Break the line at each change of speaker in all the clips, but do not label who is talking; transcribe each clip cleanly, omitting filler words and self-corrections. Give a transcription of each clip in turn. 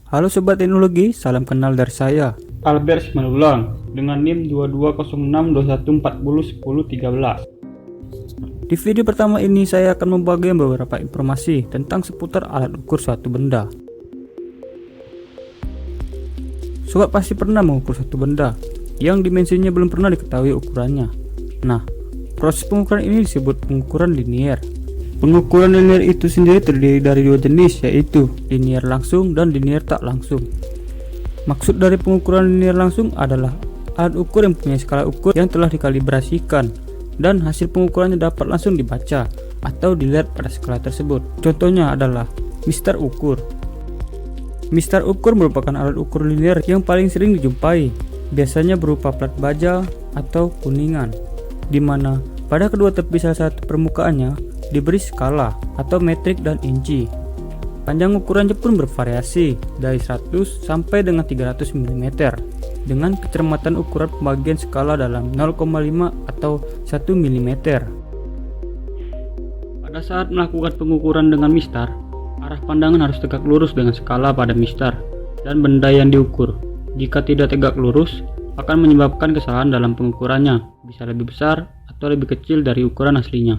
Halo Sobat Teknologi, salam kenal dari saya, Albert Simanulung, dengan NIM 220621401013. Di video pertama ini saya akan membagikan beberapa informasi tentang seputar alat ukur suatu benda. Sobat pasti pernah mengukur suatu benda yang dimensinya belum pernah diketahui ukurannya. Nah, proses pengukuran ini disebut pengukuran linier. Pengukuran linier itu sendiri terdiri dari dua jenis, yaitu linier langsung dan linier tak langsung. Maksud dari pengukuran linier langsung adalah alat ukur yang punya skala ukur yang telah dikalibrasikan dan hasil pengukurannya dapat langsung dibaca atau dilihat pada skala tersebut. Contohnya adalah mistar ukur. Mistar ukur merupakan alat ukur linier yang paling sering dijumpai, biasanya berupa plat baja atau kuningan, di mana pada kedua tepi salah satu permukaannya diberi skala atau metrik dan inci. Panjang ukurannya pun bervariasi dari 100 sampai dengan 300 mm dengan kecermatan ukuran pembagian skala dalam 0,5 atau 1 mm. Pada saat melakukan pengukuran dengan mistar, arah pandangan harus tegak lurus dengan skala pada mistar dan benda yang diukur. Jika tidak tegak lurus, akan menyebabkan kesalahan dalam pengukurannya, bisa lebih besar atau lebih kecil dari ukuran aslinya.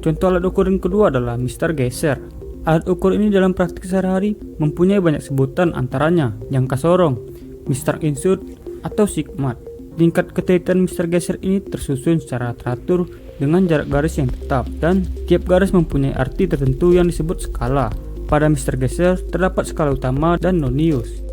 Contoh alat ukur yang kedua adalah mistar geser. Alat ukur ini dalam praktik sehari-hari mempunyai banyak sebutan, antaranya jangka sorong, mistar insert, atau sigmat. Tingkat ketelitian mistar geser ini tersusun secara teratur dengan jarak garis yang tetap, dan tiap garis mempunyai arti tertentu yang disebut skala. Pada mistar geser terdapat skala utama dan nonius.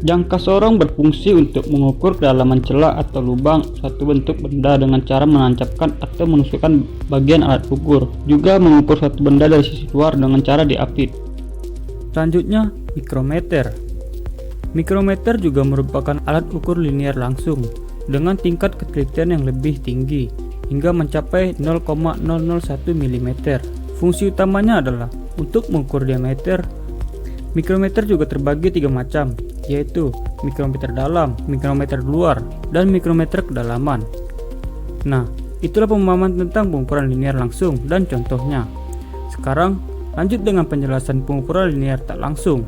Jangka sorong berfungsi untuk mengukur kedalaman celah atau lubang suatu bentuk benda dengan cara menancapkan atau menusukkan bagian alat ukur. Juga mengukur suatu benda dari sisi luar dengan cara diapit. Selanjutnya, mikrometer. Mikrometer juga merupakan alat ukur linier langsung dengan tingkat ketelitian yang lebih tinggi hingga mencapai 0,001 mm. Fungsi utamanya adalah untuk mengukur diameter. Mikrometer juga terbagi tiga macam, yaitu mikrometer dalam, mikrometer luar, dan mikrometer kedalaman. Nah, itulah pemahaman tentang pengukuran linier langsung dan contohnya. Sekarang, lanjut dengan penjelasan pengukuran linier tak langsung.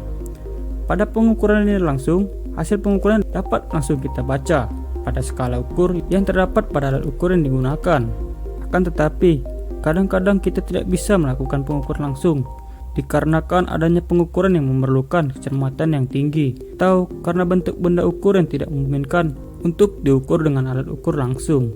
Pada pengukuran linier langsung, hasil pengukuran dapat langsung kita baca pada skala ukur yang terdapat pada alat ukur yang digunakan. Akan tetapi, kadang-kadang kita tidak bisa melakukan pengukuran langsung, dikarenakan adanya pengukuran yang memerlukan kecermatan yang tinggi, atau karena bentuk benda ukur yang tidak memungkinkan untuk diukur dengan alat ukur langsung.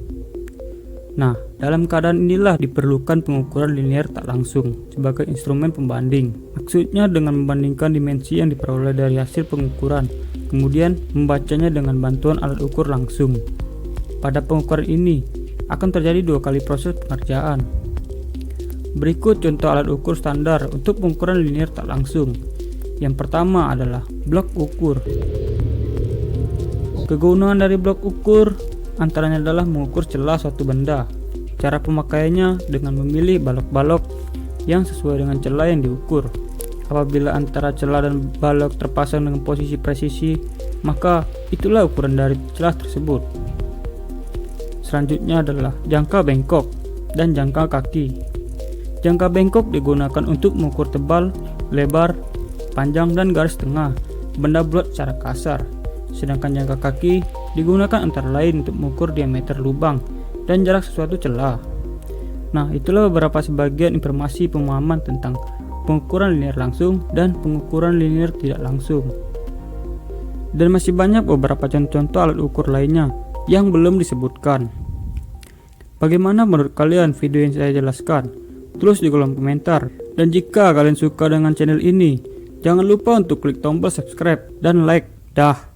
Nah, dalam keadaan inilah diperlukan pengukuran linier tak langsung sebagai instrumen pembanding. Maksudnya dengan membandingkan dimensi yang diperoleh dari hasil pengukuran, kemudian membacanya dengan bantuan alat ukur langsung. Pada pengukuran ini akan terjadi dua kali proses pengerjaan. Berikut contoh alat ukur standar untuk pengukuran linier tak langsung. Yang pertama adalah blok ukur. Kegunaan dari blok ukur antaranya adalah mengukur celah suatu benda. Cara pemakaiannya dengan memilih balok-balok yang sesuai dengan celah yang diukur. Apabila antara celah dan balok terpasang dengan posisi presisi, maka itulah ukuran dari celah tersebut. Selanjutnya adalah jangka bengkok dan jangka kaki. Jangka bengkok digunakan untuk mengukur tebal, lebar, panjang, dan garis tengah benda bulat secara kasar. Sedangkan jangka kaki digunakan antara lain untuk mengukur diameter lubang dan jarak sesuatu celah. Nah, itulah beberapa sebagian informasi pemahaman tentang pengukuran linier langsung dan pengukuran linier tidak langsung. Dan masih banyak beberapa contoh alat ukur lainnya yang belum disebutkan. Bagaimana menurut kalian video yang saya jelaskan? Tulis di kolom komentar. Dan jika kalian suka dengan channel ini, jangan lupa untuk klik tombol subscribe dan like. Dah.